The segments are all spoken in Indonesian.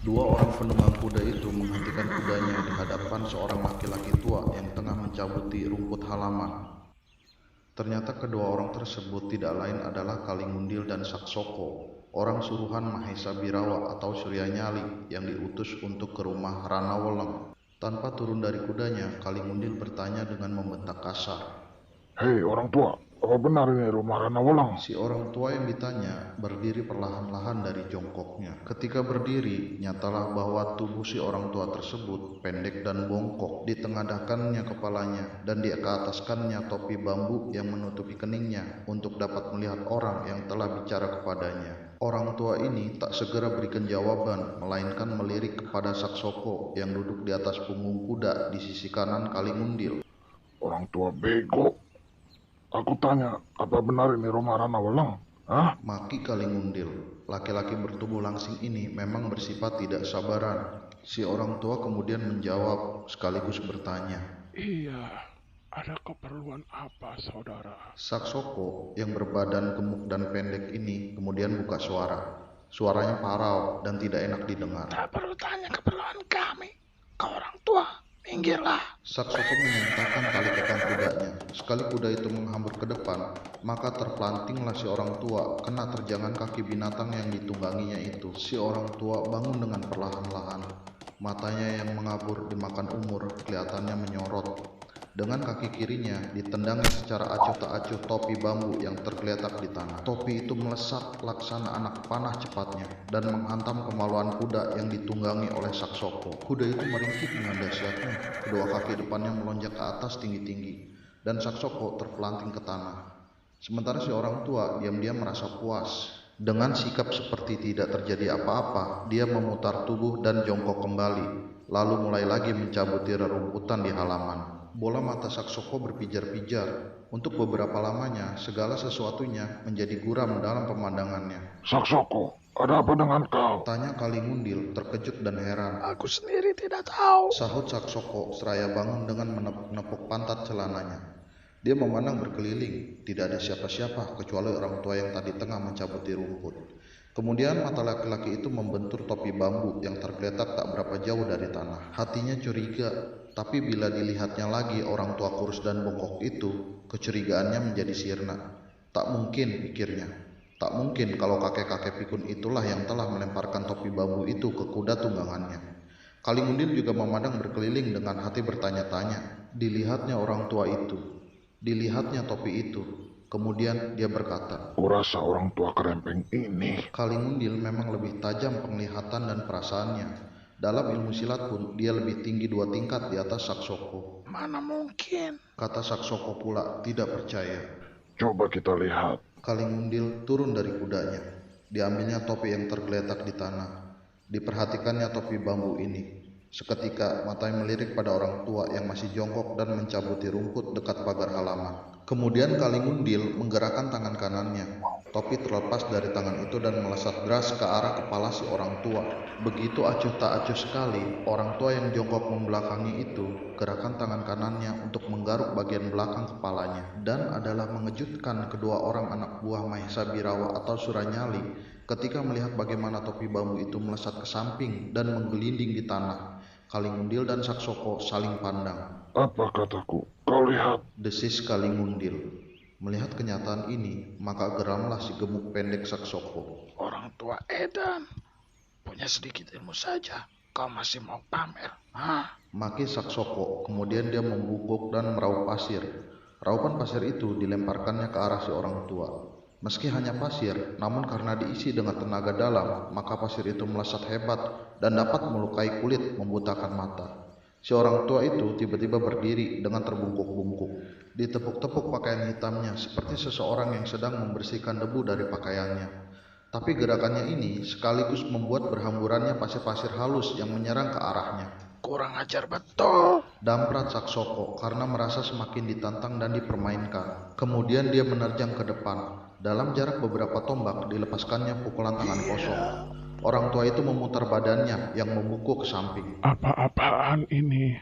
Dua orang penunggang kuda itu menghentikan kudanya di hadapan seorang laki-laki tua yang tengah mencabuti rumput halaman. Ternyata kedua orang tersebut tidak lain adalah Kalingundil dan Saksoko, orang suruhan Mahesa Birawa atau Surya Nyali yang diutus untuk ke rumah Rana Weleng. Tanpa turun dari kudanya, Kalingundil bertanya dengan membentak kasar. Hei orang tua, apa benar ini rumah Rana Welang? Si orang tua yang ditanya berdiri perlahan-lahan dari jongkoknya. Ketika berdiri, nyatalah bahwa tubuh si orang tua tersebut pendek dan bongkok. Ditengadahkannya kepalanya dan diataskannya topi bambu yang menutupi keningnya untuk dapat melihat orang yang telah bicara kepadanya. Orang tua ini tak segera berikan jawaban, melainkan melirik kepada Saksoko yang duduk di atas punggung kuda di sisi kanan Kalingundil. Orang tua bego. Aku tanya, apa benar ini rumah Rana Welang? Hah? Maki Kalingundil. Laki-laki bertubuh langsing ini memang bersifat tidak sabaran. Si orang tua kemudian menjawab sekaligus bertanya. Iya, ada keperluan apa saudara? Saksoko yang berbadan gemuk dan pendek ini kemudian buka suara. Suaranya parau dan tidak enak didengar. Tak perlu tanya keperluan kami. Kau orang tua, minggirlah. Saksoko menyentakan tali kekang kudanya. Sekali kuda itu menghambur ke depan, maka terpelantinglah si orang tua kena terjangan kaki binatang yang ditungganginya itu. Si orang tua bangun dengan perlahan-lahan. Matanya yang mengabur dimakan umur kelihatannya menyorot. Dengan kaki kirinya ditendangnya secara acuh tak acuh topi bambu yang tergeletak di tanah. Topi itu melesat laksana anak panah cepatnya dan menghantam kemaluan kuda yang ditunggangi oleh Saksoko. Kuda itu meringkik dengan dahsyatnya. Kedua kaki depannya melonjak ke atas tinggi-tinggi dan Saksoko terpelanting ke tanah. Sementara si orang tua diam-diam merasa puas. Dengan sikap seperti tidak terjadi apa-apa, dia memutar tubuh dan jongkok kembali, lalu mulai lagi mencabuti rerumputan di halaman. Bola mata Saksoko berpijar-pijar. Untuk beberapa lamanya, segala sesuatunya menjadi guram dalam pemandangannya. Saksoko, ada apa dengan kau? Tanya Kalingundil terkejut dan heran. Aku sendiri tidak tahu. Sahut Saksoko seraya bangun dengan menepuk pantat celananya. Dia memandang berkeliling, tidak ada siapa-siapa kecuali orang tua yang tadi tengah mencabuti rumput. Kemudian mata laki-laki itu membentur topi bambu yang tergeletak tak berapa jauh dari tanah. Hatinya curiga, tapi bila dilihatnya lagi orang tua kurus dan bongkok itu, kecurigaannya menjadi sirna. Tak mungkin, pikirnya. Tak mungkin kalau kakek-kakek pikun itulah yang telah melemparkan topi bambu itu ke kuda tunggangannya. Kalingundil juga memandang berkeliling dengan hati bertanya-tanya. Dilihatnya orang tua itu. Dilihatnya topi itu. Kemudian dia berkata, Kurasa orang tua kerempeng ini. Kalingundil memang lebih tajam penglihatan dan perasaannya. Dalam ilmu silat pun dia lebih tinggi 2 tingkat di atas Saksoko. Mana mungkin? Kata Saksoko pula tidak percaya. Coba kita lihat. Kalingundil turun dari kudanya. Diambilnya topi yang tergeletak di tanah. Diperhatikannya topi bambu ini. Seketika matanya melirik pada orang tua yang masih jongkok dan mencabuti rumput dekat pagar halaman. Kemudian Kalingundil menggerakkan tangan kanannya. Topi terlepas dari tangan itu dan melesat deras ke arah kepala si orang tua. Begitu acuh tak acuh sekali, orang tua yang jongkok membelakangi itu gerakan tangan kanannya untuk menggaruk bagian belakang kepalanya. Dan adalah mengejutkan kedua orang anak buah Mahesa Birawa atau Suranyali ketika melihat bagaimana topi bambu itu melesat ke samping dan menggelinding di tanah. Kalingundil dan Saksoko saling pandang. Apa kataku? Kau lihat. Desis Kalingundil. Melihat kenyataan ini, maka geramlah si gemuk pendek Saksoko. Orang tua Edan punya sedikit ilmu saja. Kau masih mau pamer? Hah? Maki Saksoko, kemudian dia membungkuk dan meraup pasir. Raupan pasir itu dilemparkannya ke arah si orang tua. Meski hanya pasir, namun karena diisi dengan tenaga dalam, maka pasir itu melesat hebat dan dapat melukai kulit, membutakan mata. Si orang tua itu tiba-tiba berdiri dengan terbungkuk-bungkuk. Ditepuk-tepuk pakaian hitamnya seperti seseorang yang sedang membersihkan debu dari pakaiannya. Tapi gerakannya ini sekaligus membuat berhamburannya pasir-pasir halus yang menyerang ke arahnya. Kurang ajar betul. Damprat Saksoko karena merasa semakin ditantang dan dipermainkan. Kemudian dia menerjang ke depan. Dalam jarak beberapa tombak dilepaskannya pukulan tangan kosong. Orang tua itu memutar badannya yang membungkuk ke samping. Apa-apaan ini?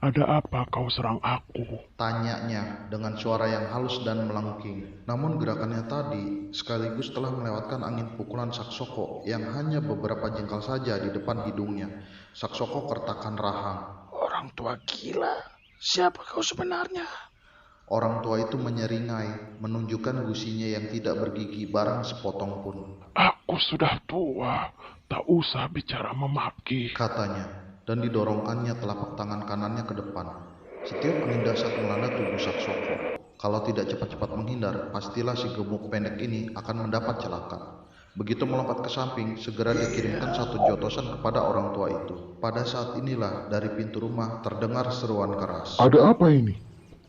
Ada apa kau serang aku? Tanyanya dengan suara yang halus dan melengking. Namun gerakannya tadi sekaligus telah melewatkan angin pukulan Saksoko yang hanya beberapa jengkal saja di depan hidungnya. Saksoko kertakan rahang. Orang tua gila. Siapa kau sebenarnya? Orang tua itu menyeringai, menunjukkan gusinya yang tidak bergigi barang sepotong pun. Aku sudah tua, tak usah bicara memaki. Katanya, dan didorongkannya telapak tangan kanannya ke depan. Setiap angin dasar melanda tubuh Saksoko. Kalau tidak cepat-cepat menghindar, pastilah si gemuk pendek ini akan mendapat celaka. Begitu melompat ke samping, segera dikirimkan satu jotosan kepada orang tua itu. Pada saat inilah dari pintu rumah terdengar seruan keras. Ada apa ini?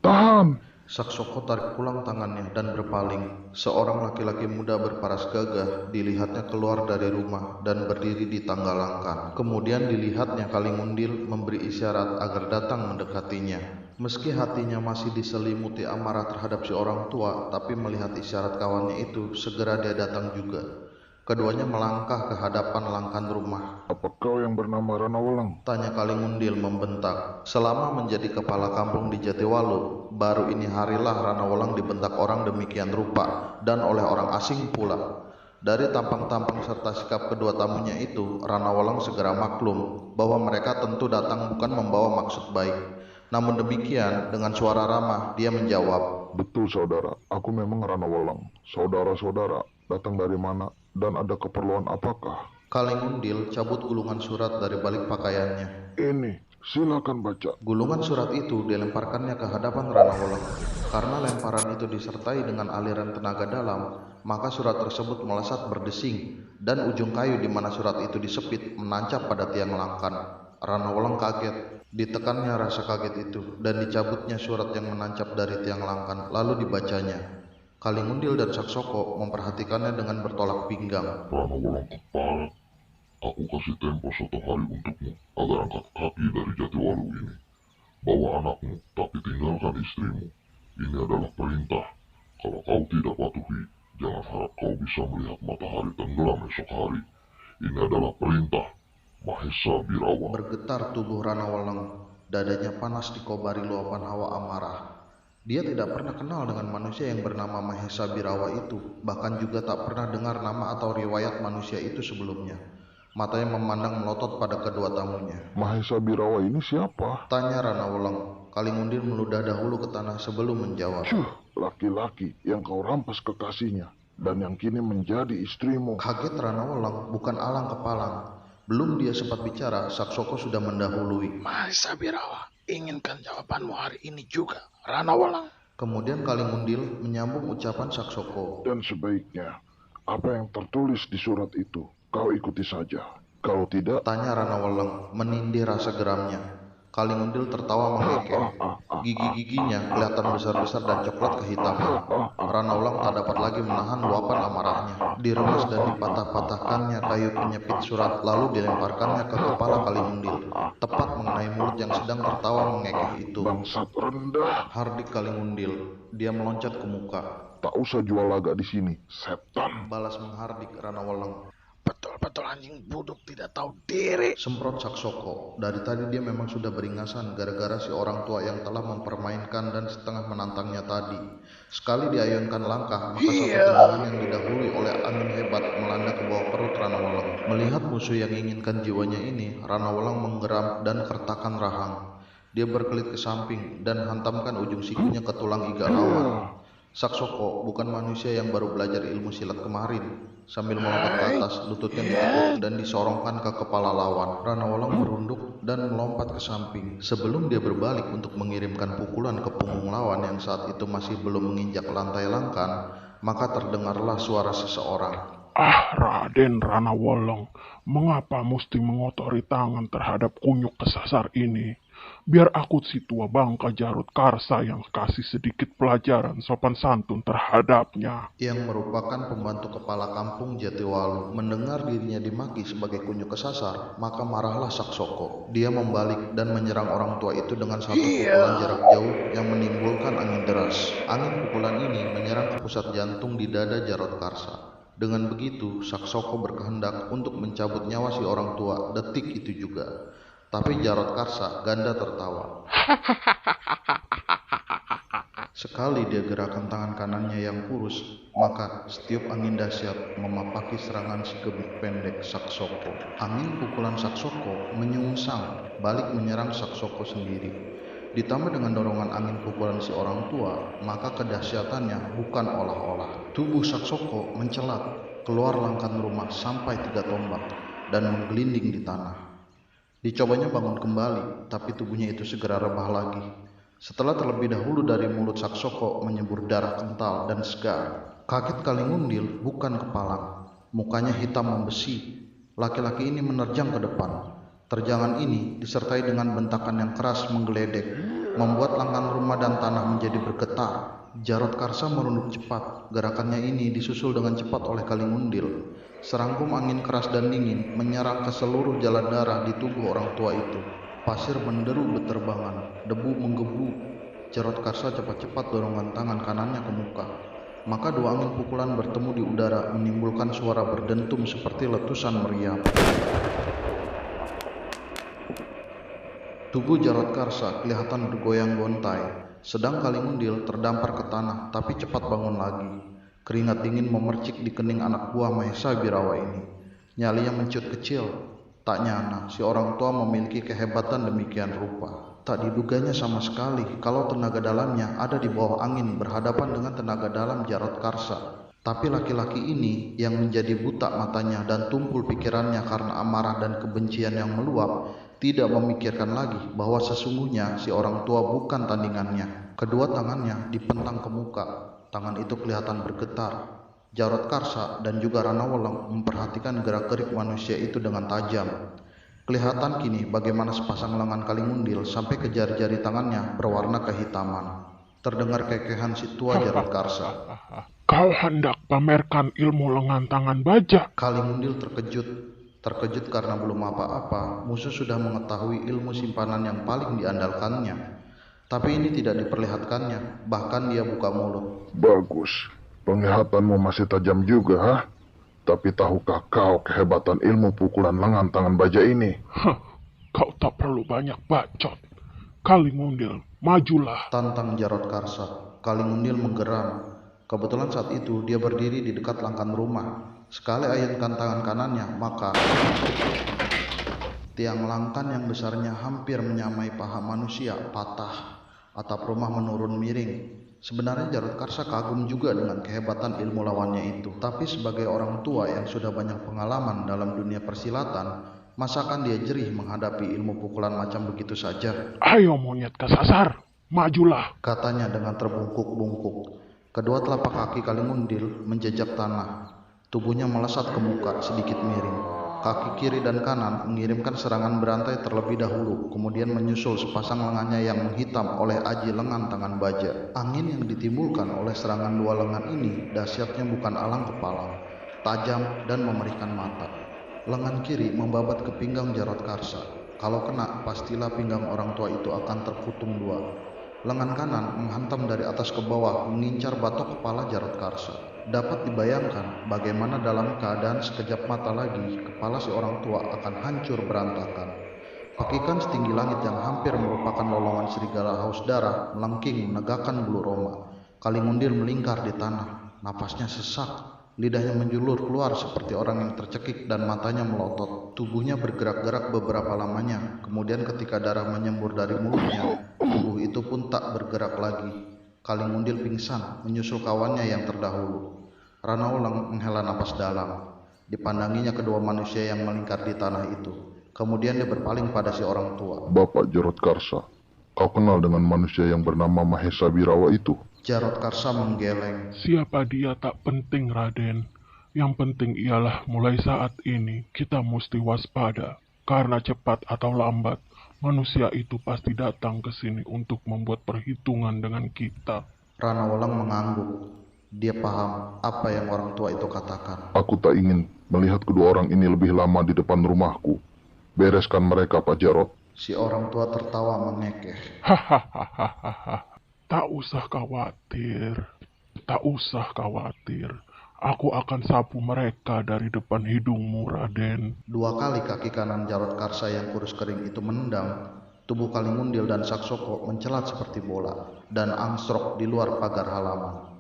Tahan! Saksoko tarik pulang tangannya dan berpaling. Seorang laki-laki muda berparas gagah dilihatnya keluar dari rumah dan berdiri di tangga langkan. Kemudian dilihatnya Kalimundil memberi isyarat agar datang mendekatinya. Meski hatinya masih diselimuti amarah terhadap si orang tua, tapi melihat isyarat kawannya itu, segera dia datang juga. Keduanya melangkah ke hadapan langkan rumah. Apa kau yang bernama Ranawalang? Tanya Kalimundil membentak. Selama menjadi kepala kampung di Jatiwalu, baru ini harilah Ranawalang dibentak orang demikian rupa dan oleh orang asing pula. Dari tampang-tampang serta sikap kedua tamunya itu, Ranawalang segera maklum bahwa mereka tentu datang bukan membawa maksud baik. Namun demikian, dengan suara ramah, dia menjawab, Betul saudara, aku memang Ranawalang. Saudara-saudara, datang dari mana dan ada keperluan apakah? Kalimundil cabut gulungan surat dari balik pakaiannya. Ini, silakan baca. Gulungan surat itu dilemparkannya ke hadapan Ranawalang. Karena lemparan itu disertai dengan aliran tenaga dalam, maka surat tersebut melesat berdesing, dan ujung kayu di mana surat itu disepit menancap pada tiang langkan. Ranawalang kaget, ditekannya rasa kaget itu, dan dicabutnya surat yang menancap dari tiang langkan, lalu dibacanya. Kalimundil dan Saksoko memperhatikannya dengan bertolak pinggang. Ranawalang kepala, aku kasih tempo 1 hari untukmu agar angkat kaki dari Jatiwalu ini. Bawa anakmu, tapi tinggalkan istrimu. Ini adalah perintah. Kalau kau tidak patuhi, jangan harap kau bisa melihat matahari tenggelam esok hari. Ini adalah perintah. Mahesa Birawa. Bergetar tubuh Ranawalang, dadanya panas dikobari luapan hawa amarah. Dia tidak pernah kenal dengan manusia yang bernama Mahesa Birawa itu, bahkan juga tak pernah dengar nama atau riwayat manusia itu sebelumnya. Matanya memandang melotot pada kedua tamunya. Mahesa Birawa ini siapa? Tanya Ranawalang. Kalimundil meludah dahulu ke tanah sebelum menjawab. Laki-laki yang kau rampas kekasihnya dan yang kini menjadi istrimu. Kaget Ranawalang, bukan alang kepalang. Belum dia sempat bicara, Saksoko sudah mendahului. Mahesa Birawa, inginkan jawabanmu hari ini juga, Ranawalang. Kemudian Kalimundil menyambung ucapan Saksoko. Dan sebaiknya, apa yang tertulis di surat itu, kau ikuti saja. Kalau tidak, Tanya Ranawalang, menindih rasa geramnya. Kalimundil tertawa mengekeh. Gigi-giginya kelihatan besar-besar dan coklat kehitaman. Ranawalang tak dapat lagi menahan luapan amarahnya. Diremas dan dipatah-patahkannya kayu penyepit surat, lalu dilemparkannya ke kepala Kalimundil, tepat mengenai mulut yang sedang tertawa mengekeh itu. bangsat rendah. Hardik Kalimundil, dia meloncat ke muka. Tak usah jual laga di sini, setan. Balas menghardik Ranawalang. Betul-betul anjing buduk tidak tahu diri. Semprot Saksoko. Dari tadi dia memang sudah beringasan gara-gara si orang tua yang telah mempermainkan dan setengah menantangnya tadi. Sekali diayunkan langkah, maka satu tendangan yang didahului oleh angin hebat melanda ke bawah perut Ranawalang. Melihat musuh yang inginkan jiwanya ini, Ranawalang menggeram dan kertakan rahang. Dia berkelit ke samping dan hantamkan ujung sikunya ke tulang iga lawan. Saksoko bukan manusia yang baru belajar ilmu silat kemarin. Sambil melompat ke atas, lututnya ditekuk dan disorongkan ke kepala lawan. Ranawalang merunduk dan melompat ke samping. Sebelum dia berbalik untuk mengirimkan pukulan ke punggung lawan yang saat itu masih belum menginjak lantai langkan, maka terdengarlah suara seseorang. Raden Ranawalang, mengapa mesti mengotori tangan terhadap kunyuk kesasar ini? Biar aku si tua bangka Jarut Karsa yang kasih sedikit pelajaran sopan santun terhadapnya. Yang merupakan pembantu kepala kampung Jatiwalu mendengar dirinya dimaki sebagai kunyuk kesasar, maka marahlah Saksoko. Dia membalik dan menyerang orang tua itu dengan satu pukulan jarak jauh yang menimbulkan angin deras. Angin pukulan ini menyerang ke pusat jantung di dada Jarut Karsa. Dengan begitu, Saksoko berkehendak untuk mencabut nyawa si orang tua detik itu juga. Tapi Jarod Karsa ganda tertawa. Sekali dia gerakan tangan kanannya yang kurus, maka setiup angin dahsyat memapaki serangan si gemuk pendek Saksoko. Angin pukulan Saksoko menyungsang balik menyerang Saksoko sendiri. Ditambah dengan dorongan angin pukulan si orang tua, maka kedahsyatannya bukan olah-olah. Tubuh Saksoko mencelat keluar langkan rumah sampai 3 tombak dan menggelinding di tanah. Dicobanya bangun kembali, tapi tubuhnya itu segera rebah lagi. Setelah terlebih dahulu dari mulut Saksoko menyembur darah kental dan segar. Kaget Kalingundil bukan kepalang, mukanya hitam membesi. Laki-laki ini menerjang ke depan. Terjangan ini disertai dengan bentakan yang keras menggeledek, membuat langkah rumah dan tanah menjadi bergetar. Jarod Karsa merunduk cepat. Gerakannya ini disusul dengan cepat oleh Kalingundil. Serangkum angin keras dan dingin menyerang ke seluruh jalan darah di tubuh orang tua itu. Pasir menderu beterbangan, debu menggebu. Jarod Karsa cepat-cepat dorongan tangan kanannya ke muka. Maka 2 angin pukulan bertemu di udara menimbulkan suara berdentum seperti letusan meriam. Tubuh Jarod Karsa kelihatan bergoyang gontai, sedang Kalingundil terdampar ke tanah tapi cepat bangun lagi. Keringat dingin memercik di kening anak buah Mahesa Birawa ini. Nyalinya mencut kecil. Tak nyana, si orang tua memiliki kehebatan demikian rupa. Tak diduganya sama sekali kalau tenaga dalamnya ada di bawah angin berhadapan dengan tenaga dalam Jarod Karsa. Tapi laki-laki ini yang menjadi buta matanya dan tumpul pikirannya karena amarah dan kebencian yang meluap, tidak memikirkan lagi bahwa sesungguhnya si orang tua bukan tandingannya. Kedua tangannya dipentang ke muka. Tangan itu kelihatan bergetar. Jarod Karsa dan juga Ranawalong memperhatikan gerak-gerik manusia itu dengan tajam. Kelihatan kini bagaimana sepasang lengan Kalingundil sampai ke jari-jari tangannya berwarna kehitaman. Terdengar kekehan si tua Jarod Karsa. Kau hendak pamerkan ilmu lengan tangan baja? Kalingundil terkejut. Terkejut karena belum apa-apa, musuh sudah mengetahui ilmu simpanan yang paling diandalkannya. Tapi ini tidak diperlihatkannya, bahkan dia buka mulut. Bagus. Penglihatanmu masih tajam juga, ha? Tapi tahukah kau kehebatan ilmu pukulan lengan tangan baja ini? Kau tak perlu banyak bacot. Kalingundil, majulah. Tantang Jarod Karsa. Kalingundil menggeram. Kebetulan saat itu dia berdiri di dekat langkan rumah. Sekali ayunkan tangan kanannya, maka tiang langkan yang besarnya hampir menyamai paha manusia patah. Atap rumah menurun miring. Sebenarnya Jarod Karsa kagum juga dengan kehebatan ilmu lawannya itu. Tapi sebagai orang tua yang sudah banyak pengalaman dalam dunia persilatan, masakan dia jerih menghadapi ilmu pukulan macam begitu saja? Ayo monyet kesasar, majulah. Katanya dengan terbungkuk-bungkuk. Kedua telapak kaki Kalingundil menjejak tanah. Tubuhnya melesat ke muka sedikit miring. Kaki kiri dan kanan mengirimkan serangan berantai terlebih dahulu, kemudian menyusul sepasang lengannya yang menghitam oleh aji lengan tangan baja. Angin yang ditimbulkan oleh serangan 2 lengan ini dahsyatnya bukan alang kepalang, tajam dan memerihkan mata. Lengan kiri membabat ke pinggang Jarod Karsa. Kalau kena, pastilah pinggang orang tua itu akan terputung 2. Lengan kanan menghantam dari atas ke bawah mengincar batok kepala Jarod Karsa. Dapat dibayangkan bagaimana dalam keadaan sekejap mata lagi kepala si orang tua akan hancur berantakan. Pakikan setinggi langit yang hampir merupakan lolongan serigala haus darah melengking menegakkan bulu roma. Kalingundil melingkar di tanah, napasnya sesak, lidahnya menjulur keluar seperti orang yang tercekik dan matanya melotot. Tubuhnya bergerak-gerak beberapa lamanya, kemudian ketika darah menyembur dari mulutnya, tubuh itu pun tak bergerak lagi. Kalingundil pingsan menyusul kawannya yang terdahulu. Ranawalong menghela napas dalam. Dipandanginya kedua manusia yang melingkar di tanah itu. Kemudian dia berpaling pada si orang tua. Bapak Jarod Karsa, kau kenal dengan manusia yang bernama Mahesa Birawa itu? Jarod Karsa menggeleng. Siapa dia tak penting, Raden. Yang penting ialah mulai saat ini kita mesti waspada. Karena cepat atau lambat, manusia itu pasti datang ke sini untuk membuat perhitungan dengan kita. Ranawalong mengangguk. Dia paham apa yang orang tua itu katakan. Aku tak ingin melihat kedua orang ini lebih lama di depan rumahku. Bereskan mereka, Pak Jarod. Si orang tua tertawa mengekeh. Tak usah khawatir. Tak usah khawatir. Aku akan sapu mereka dari depan hidungmu, Raden. 2 kali kaki kanan Jarod Karsa yang kurus kering itu menendang. Tubuh Kalingundil dan Saksoko mencelat seperti bola dan angsrok di luar pagar halaman.